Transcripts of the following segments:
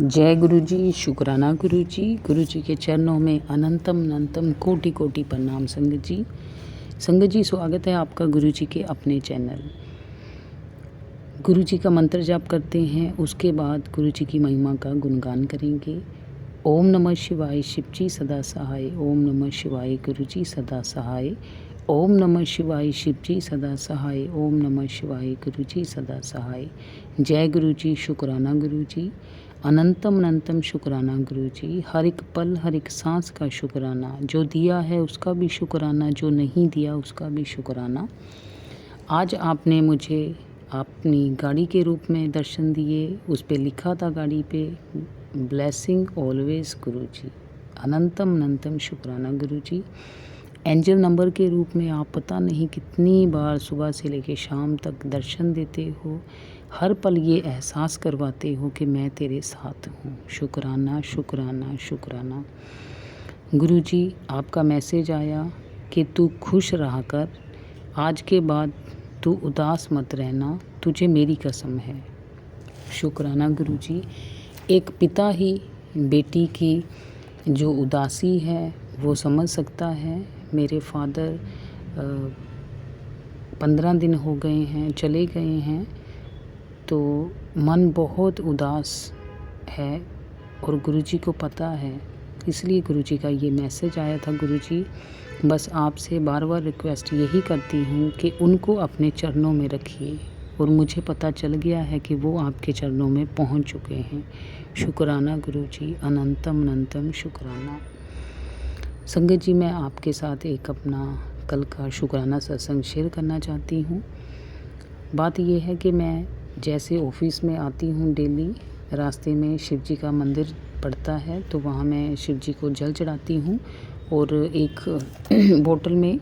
जय गुरु जी, शुक्राना गुरु जी के चरणों में अनंतम अनंतम कोटि कोटि प्रणाम संगत जी। संगत जी, स्वागत है आपका गुरु जी के अपने चैनल। गुरु जी का मंत्र जाप करते हैं, उसके बाद गुरु जी की महिमा का गुणगान करेंगे। ओम नमः शिवाय, शिव जी सदा सहाय। ओम नमः शिवाय, गुरु जी सदा सहाय। ओम नमः शिवाय, शिव जी सदा सहाय। ओम नमः शिवाय, गुरु जी सदा सहाय। जय गुरु जी, शुक्राना गुरु जी, अनंतम अनंतम शुक्राना गुरु जी। हर एक पल हर एक सांस का शुक्राना, जो दिया है उसका भी शुक्राना, जो नहीं दिया उसका भी शुक्राना। आज आपने मुझे अपनी गाड़ी के रूप में दर्शन दिए, उस पे लिखा था गाड़ी पे ब्लेसिंग ऑलवेज गुरु जी। अनंतम अनंतम शुक्राना गुरु जी। एंजल नंबर के रूप में आप पता नहीं कितनी बार सुबह से लेकर शाम तक दर्शन देते हो, हर पल ये एहसास करवाते हो कि मैं तेरे साथ हूँ। शुक्राना शुक्राना शुक्राना गुरु जी। आपका मैसेज आया कि तू खुश रहा कर, आज के बाद तू उदास मत रहना, तुझे मेरी कसम है। शुक्राना गुरु जी। एक पिता ही बेटी की जो उदासी है वो समझ सकता है। मेरे फादर 15 दिन हो गए हैं, चले गए हैं, तो मन बहुत उदास है और गुरुजी को पता है, इसलिए गुरुजी का ये मैसेज आया था। गुरुजी, बस आपसे बार बार रिक्वेस्ट यही करती हूँ कि उनको अपने चरणों में रखिए, और मुझे पता चल गया है कि वो आपके चरणों में पहुँच चुके हैं। शुक्राना गुरुजी, अनंतम अनंतम शुक्राना। संगत जी, मैं आपके साथ एक अपना कल का शुक्राना सत्संग शेयर करना चाहती हूँ। बात यह है कि मैं जैसे ऑफिस में आती हूँ डेली, रास्ते में शिव जी का मंदिर पड़ता है, तो वहाँ मैं शिव जी को जल चढ़ाती हूँ और एक बोतल में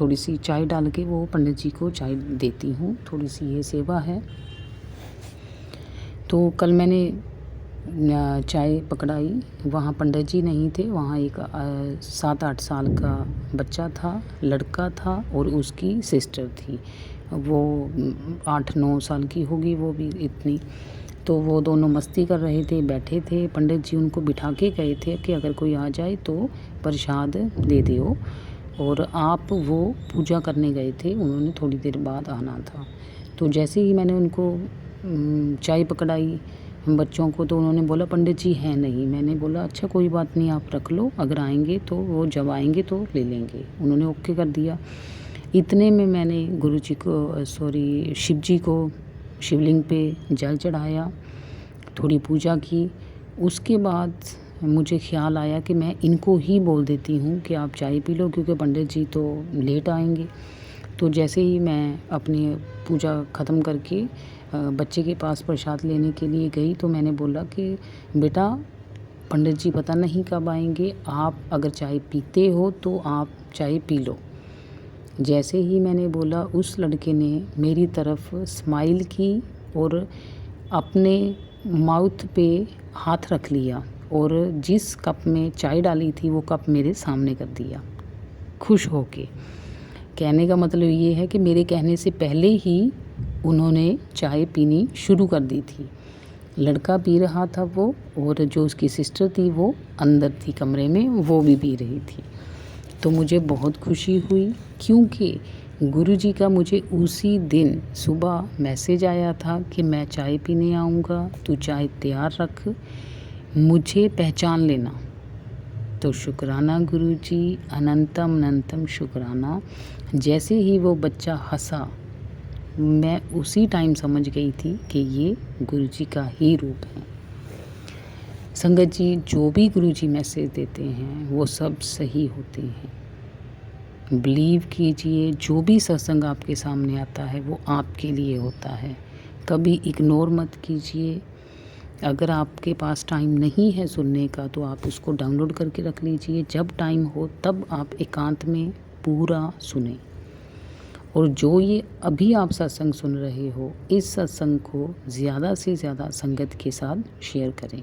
थोड़ी सी चाय डाल के वो पंडित जी को चाय देती हूँ। थोड़ी सी ये सेवा है। तो कल मैंने चाय पकड़ाई, वहाँ पंडित जी नहीं थे, वहाँ एक 7-8 साल का बच्चा था, लड़का था, और उसकी सिस्टर थी। वो 8-9 साल की होगी, वो भी इतनी। तो वो दोनों मस्ती कर रहे थे, बैठे थे। पंडित जी उनको बिठा के गए थे कि अगर कोई आ जाए तो प्रसाद दे दो, और आप वो पूजा करने गए थे, उन्होंने थोड़ी देर बाद आना था। तो जैसे ही मैंने उनको चाय पकड़ाई बच्चों को, तो उन्होंने बोला पंडित जी हैं नहीं। मैंने बोला अच्छा कोई बात नहीं, आप रख लो, अगर आएंगे तो वो जब आएंगे तो ले लेंगे। उन्होंने ओके कर दिया। इतने में मैंने गुरु जी को शिव जी को शिवलिंग पे जल चढ़ाया, थोड़ी पूजा की। उसके बाद मुझे ख्याल आया कि मैं इनको ही बोल देती हूँ कि आप चाय पी लो, क्योंकि पंडित जी तो लेट आएंगे। तो जैसे ही मैं अपनी पूजा ख़त्म करके बच्चे के पास प्रसाद लेने के लिए गई, तो मैंने बोला कि बेटा पंडित जी पता नहीं कब आएंगे, आप अगर चाय पीते हो तो आप चाय पी लो। जैसे ही मैंने बोला, उस लड़के ने मेरी तरफ स्माइल की और अपने माउथ पे हाथ रख लिया, और जिस कप में चाय डाली थी वो कप मेरे सामने कर दिया, खुश होके। कहने का मतलब ये है कि मेरे कहने से पहले ही उन्होंने चाय पीनी शुरू कर दी थी। लड़का पी रहा था वो, और जो उसकी सिस्टर थी वो अंदर थी कमरे में, वो भी पी रही थी। तो मुझे बहुत खुशी हुई, क्योंकि गुरुजी का मुझे उसी दिन सुबह मैसेज आया था कि मैं चाय पीने आऊँगा, तू चाय तैयार रख, मुझे पहचान लेना। तो शुक्राना गुरुजी, अनंतम अनंतम शुक्राना। जैसे ही वो बच्चा हंसा, मैं उसी टाइम समझ गई थी कि ये गुरुजी का ही रूप है। संगत जी, जो भी गुरुजी मैसेज देते हैं वो सब सही होते हैं। बिलीव कीजिए, जो भी सत्संग आपके सामने आता है वो आपके लिए होता है। कभी इग्नोर मत कीजिए। अगर आपके पास टाइम नहीं है सुनने का, तो आप उसको डाउनलोड करके रख लीजिए। जब टाइम हो तब आप एकांत में पूरा सुने। और जो ये अभी आप सत्संग सुन रहे हो, इस सत्संग को ज़्यादा से ज़्यादा संगत के साथ शेयर करें।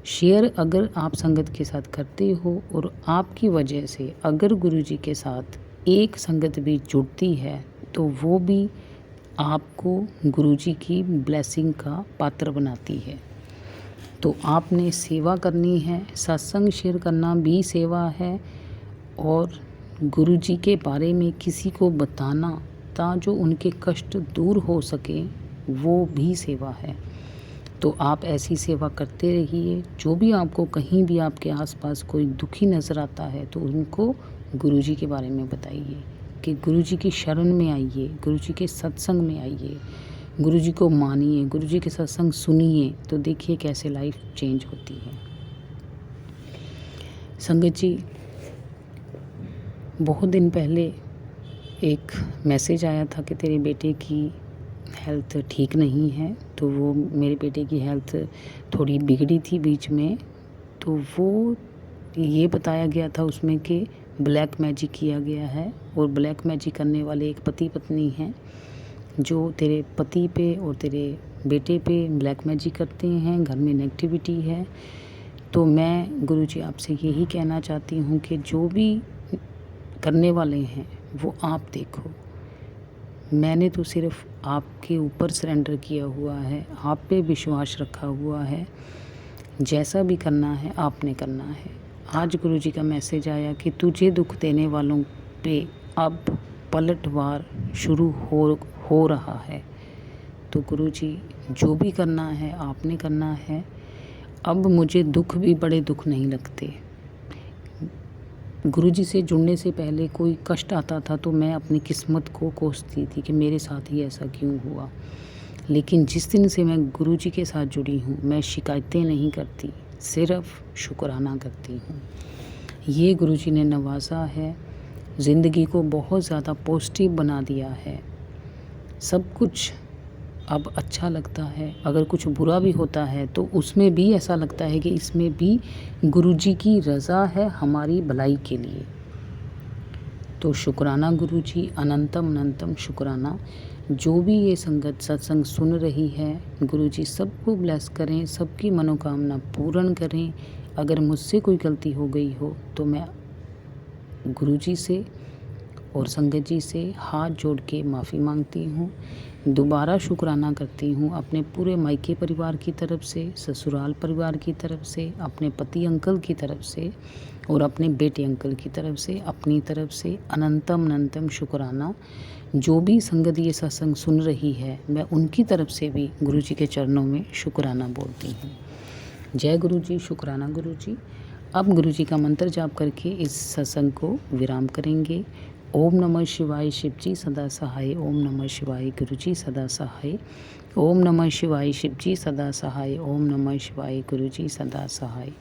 शेयर अगर आप संगत के साथ करते हो, और आपकी वजह से अगर गुरुजी के साथ एक संगत भी जुड़ती है, तो वो भी आपको गुरुजी की ब्लेसिंग का पात्र बनाती है। तो आपने सेवा करनी है, सत्संग शेयर करना भी सेवा है, और गुरुजी के बारे में किसी को बताना ताकि उनके कष्ट दूर हो सके, वो भी सेवा है। तो आप ऐसी सेवा करते रहिए। जो भी आपको कहीं भी आपके आसपास कोई दुखी नज़र आता है तो उनको गुरुजी के बारे में बताइए कि गुरुजी की शरण में आइए, गुरुजी के सत्संग में आइए, गुरुजी को मानिए, गुरुजी के सत्संग सुनिए, तो देखिए कैसे लाइफ चेंज होती है। संगत जी, बहुत दिन पहले एक मैसेज आया था कि तेरे बेटे की हेल्थ ठीक नहीं है। तो वो मेरे बेटे की हेल्थ थोड़ी बिगड़ी थी बीच में, तो वो ये बताया गया था उसमें कि ब्लैक मैजिक किया गया है, और ब्लैक मैजिक करने वाले एक पति पत्नी हैं जो तेरे पति पे और तेरे बेटे पे ब्लैक मैजिक करते हैं, घर में नेगेटिविटी है। तो मैं गुरुजी आपसे यही कहना चाहती हूँ कि जो भी करने वाले हैं वो आप देखो। मैंने तो सिर्फ आपके ऊपर सरेंडर किया हुआ है, आप पे विश्वास रखा हुआ है। जैसा भी करना है आपने करना है। आज गुरुजी का मैसेज आया कि तुझे दुख देने वालों पे अब पलटवार शुरू हो रहा है। तो गुरुजी, जो भी करना है आपने करना है। अब मुझे दुख भी बड़े दुख नहीं लगते। गुरुजी से जुड़ने से पहले कोई कष्ट आता था तो मैं अपनी किस्मत को कोसती थी कि मेरे साथ ही ऐसा क्यों हुआ। लेकिन जिस दिन से मैं गुरुजी के साथ जुड़ी हूँ, मैं शिकायतें नहीं करती, सिर्फ शुक्राना करती हूँ। ये गुरुजी ने नवाजा है, ज़िंदगी को बहुत ज़्यादा पॉजिटिव बना दिया है। सब कुछ अब अच्छा लगता है। अगर कुछ बुरा भी होता है तो उसमें भी ऐसा लगता है कि इसमें भी गुरुजी की रज़ा है हमारी भलाई के लिए। तो शुक्राना गुरुजी, अनंतम अनंतम शुक्राना। जो भी ये संगत सत्संग सुन रही है, गुरुजी सबको ब्लेस करें, सबकी मनोकामना पूर्ण करें। अगर मुझसे कोई गलती हो गई हो तो मैं गुरुजी से और संगत जी से हाथ जोड़ के माफ़ी मांगती हूँ। दोबारा शुक्राना करती हूँ अपने पूरे मायके परिवार की तरफ से, ससुराल परिवार की तरफ से, अपने पति अंकल की तरफ से और अपने बेटे अंकल की तरफ से, अपनी तरफ से अनंतम अनंतम शुक्राना। जो भी संगत ये सत्संग सुन रही है, मैं उनकी तरफ से भी गुरुजी के चरणों में शुक्राना बोलती हूँ। जय गुरुजी, शुक्राना गुरुजी। अब गुरुजी का मंत्र जाप करके इस सत्संग को विराम करेंगे। ओम नमः शिवाय शिवजी सदा सहाय, ओम नमः शिवाय गुरुजी सदा सहाय, ओम नमः शिवाय शिवजी सदा सहाय, ओम नमः शिवाय गुरुजी सदा सहाय।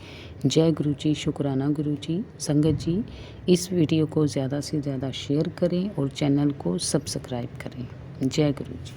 जय गुरुजी, शुक्राना गुरुजी। संगत जी, इस वीडियो को ज़्यादा से ज़्यादा शेयर करें और चैनल को सब्सक्राइब करें। जय गुरुजी।